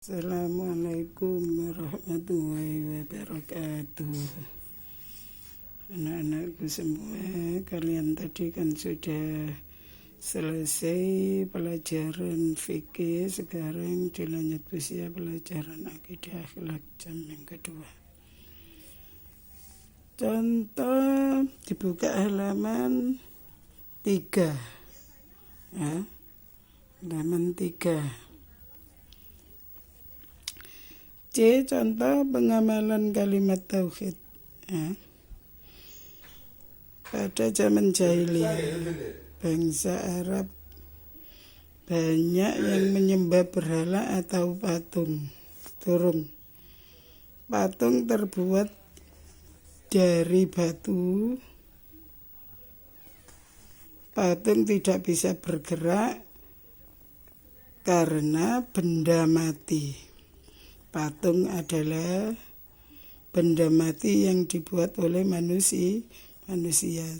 Assalamualaikum warahmatullahi wabarakatuh. Anak-anakku semua, kalian tadi kan sudah selesai pelajaran fikih. Sekarang dilanjut usia pelajaran akidah akhlak jam yang kedua. Contoh dibuka halaman 3 ya, halaman 3. C. Contoh pengamalan kalimat tauhid ya. Pada zaman jahiliyah, bangsa Arab banyak yang menyembah berhala atau patung. Patung terbuat dari batu. Patung tidak bisa bergerak karena benda mati. Patung adalah benda mati yang dibuat oleh manusia.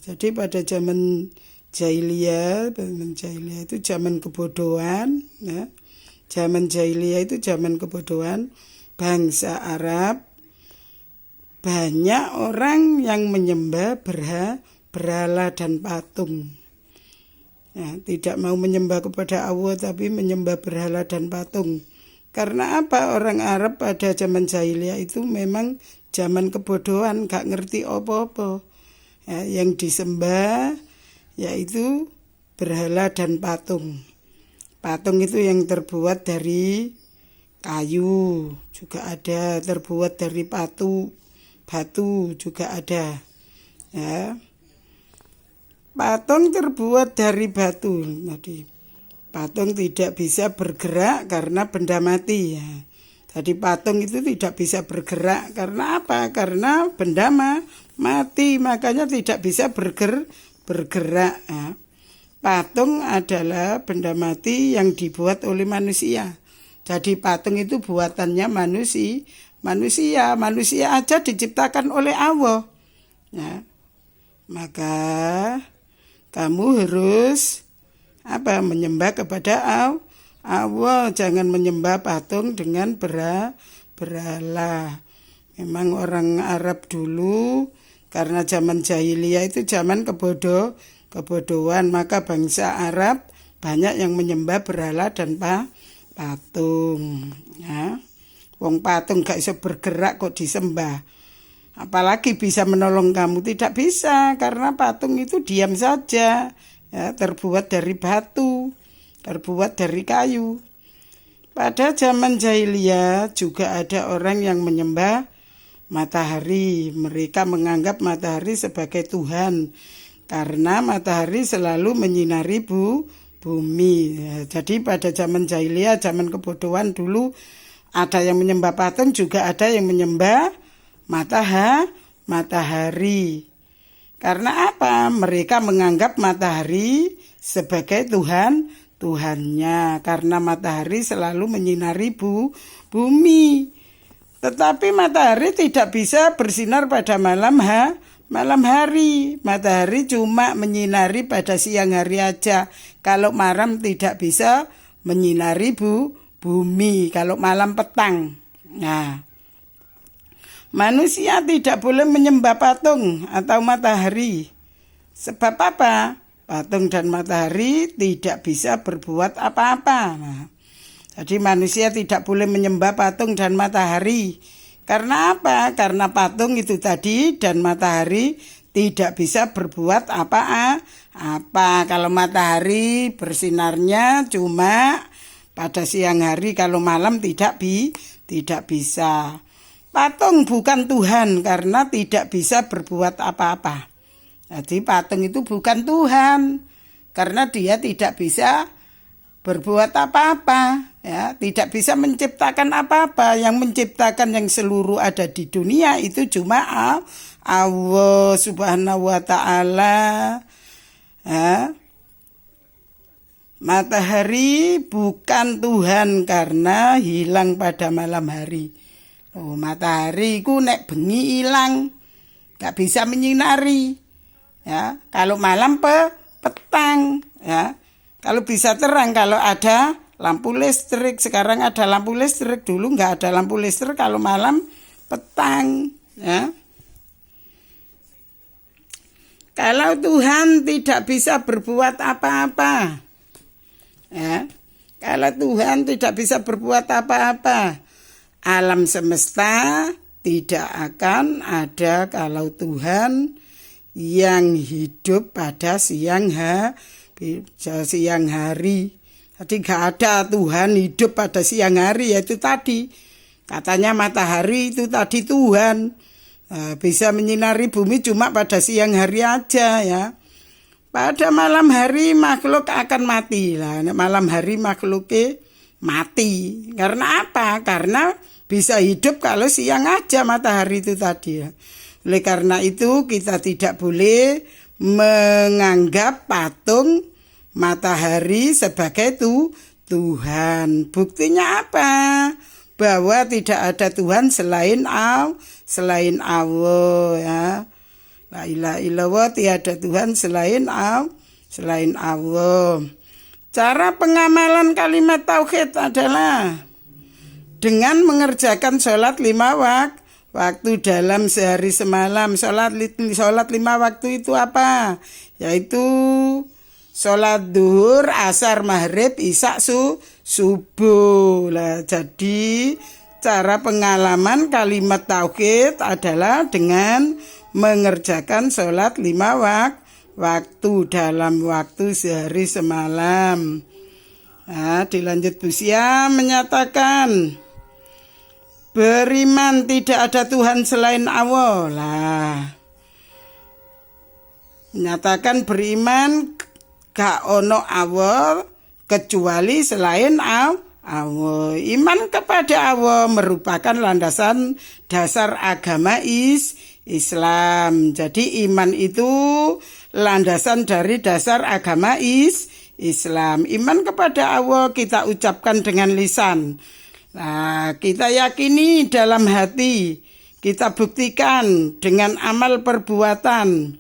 Jadi pada zaman jahiliyah itu zaman kebodohan. Ya. Zaman jahiliyah itu zaman kebodohan. Bangsa Arab banyak orang yang menyembah berhala dan patung. Ya, tidak mau menyembah kepada Allah tapi menyembah berhala dan patung. Karena apa? Orang Arab pada zaman jahiliyah itu memang zaman kebodohan, gak ngerti apa-apa. Ya, yang disembah yaitu berhala dan patung. Patung itu yang terbuat dari kayu juga ada, terbuat dari batu juga ada. Ya. Patung terbuat dari batu tadi. Patung tidak bisa bergerak karena benda mati ya. Jadi patung itu tidak bisa bergerak karena apa? Karena benda mati, makanya tidak bisa bergerak ya. Patung adalah benda mati yang dibuat oleh manusia. Jadi patung itu buatannya manusia aja diciptakan oleh Allah ya. Maka kamu harus menyembah kepada Allah, jangan menyembah patung dengan berhala. Memang orang Arab dulu karena zaman jahiliyah itu zaman kebodohan, maka bangsa Arab banyak yang menyembah berhala dan patung ya. Wong patung gak bisa bergerak kok disembah, apalagi bisa menolong kamu? Tidak bisa, karena patung itu diam saja ya, terbuat dari batu, terbuat dari kayu. Pada zaman jahiliyah juga ada orang yang menyembah matahari. Mereka menganggap matahari sebagai Tuhan karena matahari selalu menyinari bumi ya. Jadi pada zaman jahiliyah, zaman kebodohan dulu, ada yang menyembah patung, juga ada yang menyembah matahari. Karena apa? Mereka menganggap matahari sebagai Tuhannya. Karena matahari selalu menyinari bumi. Tetapi matahari tidak bisa bersinar pada malam hari. Matahari cuma menyinari pada siang hari aja. Kalau malam tidak bisa menyinari bumi. Kalau malam petang. Nah, manusia tidak boleh menyembah patung atau matahari. Sebab apa? Patung dan matahari tidak bisa berbuat apa-apa. Nah, jadi manusia tidak boleh menyembah patung dan matahari. Karena apa? Karena patung itu tadi dan matahari tidak bisa berbuat apa-apa. Kalau matahari bersinarnya cuma pada siang hari, kalau malam tidak bisa. Patung bukan Tuhan karena tidak bisa berbuat apa-apa. Jadi patung itu bukan Tuhan karena dia tidak bisa berbuat apa-apa ya, tidak bisa menciptakan apa-apa. Yang menciptakan yang seluruh ada di dunia itu cuma Allah Subhanahu wa taala ya. Matahari bukan Tuhan karena hilang pada malam hari. Matahari ku nek bengi ilang, gak bisa menyinari. Ya, kalau malam petang, ya. Kalau bisa terang, kalau ada lampu listrik. Sekarang ada lampu listrik, dulu nggak ada lampu listrik kalau malam petang, ya. Kalau Tuhan tidak bisa berbuat apa-apa, ya. Kalau Tuhan tidak bisa berbuat apa-apa, alam semesta tidak akan ada kalau Tuhan yang hidup pada siang hari. Jadi gak ada Tuhan hidup pada siang hari, yaitu tadi. Katanya matahari itu tadi Tuhan. Bisa menyinari bumi cuma pada siang hari aja, ya. Pada malam hari makhluk akan mati. Malam hari makhluknya mati. Karena apa? Karena bisa hidup kalau siang aja matahari itu tadi, ya. Oleh karena itu kita tidak boleh menganggap patung matahari sebagai Tuhan. Buktinya apa? Bahwa tidak ada Tuhan selain Allah, ya. La ilaha illallah, tiada Tuhan selain Allah. Cara pengamalan kalimat tauhid adalah dengan mengerjakan sholat 5 waktu dalam sehari semalam. Sholat 5 waktu itu apa? Yaitu sholat duhur, asar, maghrib, isya, subuh. Jadi cara pengalaman kalimat tauhid adalah dengan mengerjakan sholat 5 waktu dalam waktu sehari semalam. Dilanjut Busia menyatakan beriman tidak ada Tuhan selain Allah. Menyatakan beriman gak ono Allah kecuali selain Allah. Iman kepada Allah merupakan landasan dasar agama Islam. Jadi iman itu landasan dari dasar agama Islam. Iman kepada Allah kita ucapkan dengan lisan. Kita yakini dalam hati. Kita buktikan dengan amal perbuatan.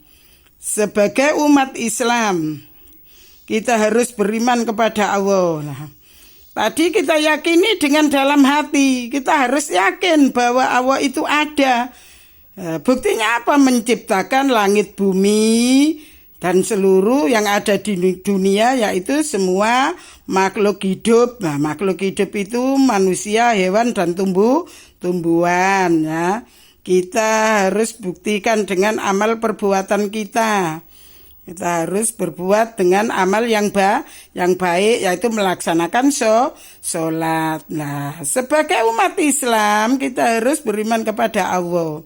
Sebagai umat Islam, kita harus beriman kepada Allah. Tadi kita yakini dengan dalam hati. Kita harus yakin bahwa Allah itu ada. Buktinya apa? Menciptakan langit bumi dan seluruh yang ada di dunia, yaitu semua makhluk hidup. Makhluk hidup itu manusia, hewan, dan tumbuhan, ya. Kita harus buktikan dengan amal perbuatan kita. Kita harus berbuat dengan amal yang baik, yaitu melaksanakan sholat. Sebagai umat Islam kita harus beriman kepada Allah.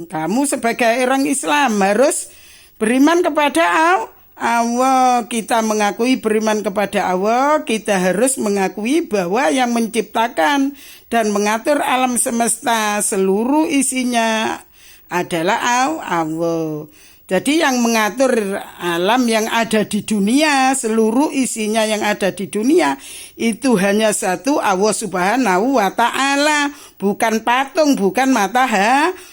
Kamu sebagai orang Islam harus beriman kepada Allah. Kita mengakui beriman kepada Allah, kita harus mengakui bahwa yang menciptakan dan mengatur alam semesta seluruh isinya adalah Allah. Jadi yang mengatur alam yang ada di dunia, seluruh isinya yang ada di dunia, itu hanya satu, Allah Subhanahu wa Ta'ala. Bukan patung, bukan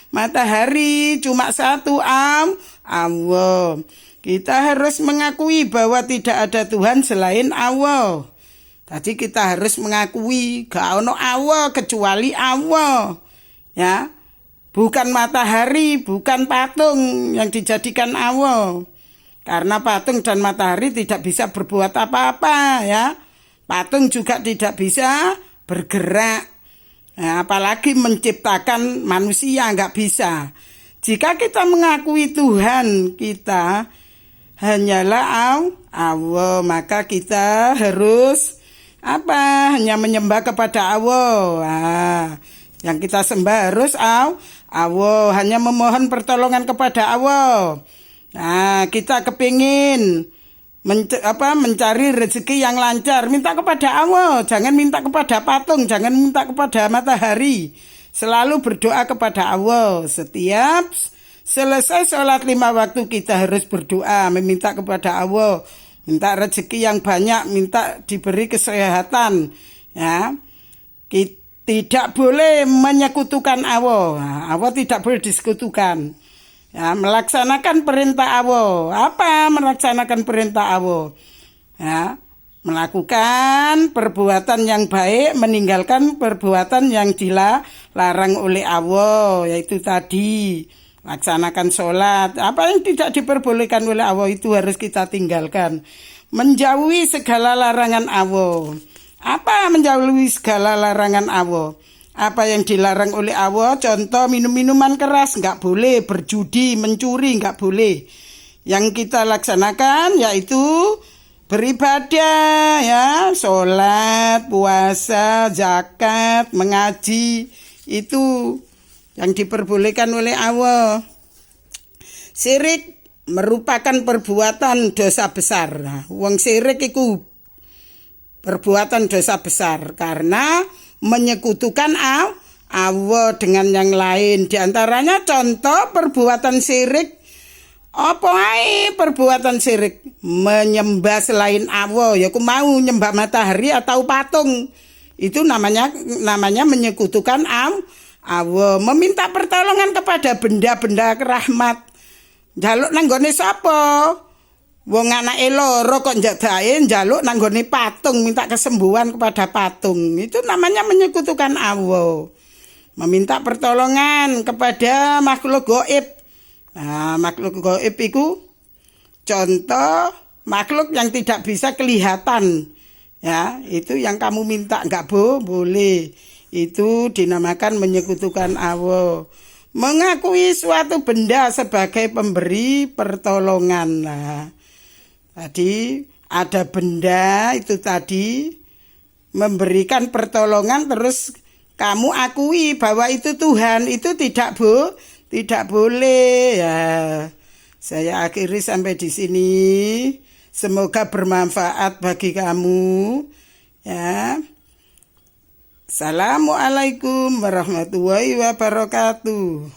matahari, cuma satu, Allah. Kita harus mengakui bahwa tidak ada Tuhan selain Allah. Tadi kita harus mengakui, gak ono Allah kecuali Allah, ya. Bukan matahari, bukan patung yang dijadikan Allah. Karena patung dan matahari tidak bisa berbuat apa-apa, ya. Patung juga tidak bisa bergerak. Apalagi menciptakan manusia, nggak bisa. Jika kita mengakui Tuhan kita hanyalah Allah, maka kita harus hanya menyembah kepada Allah. Yang kita sembah harus Allah, hanya memohon pertolongan kepada Allah. Kita kepingin mencari rezeki yang lancar, minta kepada Allah, jangan minta kepada patung, jangan minta kepada matahari. Selalu berdoa kepada Allah. Setiap selesai sholat 5 waktu kita harus berdoa, meminta kepada Allah, minta rezeki yang banyak, minta diberi kesehatan, ya. Tidak boleh menyekutukan Allah. Allah tidak boleh disekutukan. Ya, melaksanakan perintah Allah. Apa melaksanakan perintah Allah? Ya, melakukan perbuatan yang baik, meninggalkan perbuatan yang dilarang oleh Allah, yaitu tadi laksanakan sholat. Apa yang tidak diperbolehkan oleh Allah itu harus kita tinggalkan. Menjauhi segala larangan Allah. Apa menjauhi segala larangan Allah? Apa yang dilarang oleh Allah? Contoh minum-minuman keras nggak boleh, berjudi, mencuri nggak boleh. Yang kita laksanakan yaitu beribadah, ya, sholat, puasa, zakat, mengaji, itu yang diperbolehkan oleh Allah. Syirik merupakan perbuatan dosa besar. Nah, wong syirik itu perbuatan dosa besar karena menyekutukan Allah dengan yang lain. Di antaranya contoh perbuatan syirik. Apa ae perbuatan syirik? Menyembah selain Allah, ya aku mau nyembah matahari atau patung. Itu namanya menyekutukan Allah. Meminta pertolongan kepada benda-benda rahmat. Njaluk nang nggone sapa? Wong anake loro kok njadae njaluk nang nggone patung, minta kesembuhan kepada patung. Itu namanya menyekutukan Allah. Meminta pertolongan kepada makhluk gaib. Nah, makhluk gaib itu contoh makhluk yang tidak bisa kelihatan. Ya, itu yang kamu minta enggak boleh. Itu dinamakan menyekutukan Allah. Mengakui suatu benda sebagai pemberi pertolongan. Nah, tadi ada benda itu tadi memberikan pertolongan, terus kamu akui bahwa itu Tuhan, itu tidak boleh, ya. Saya akhiri sampai di sini. Semoga bermanfaat bagi kamu, ya. Assalamualaikum warahmatullahi wabarakatuh.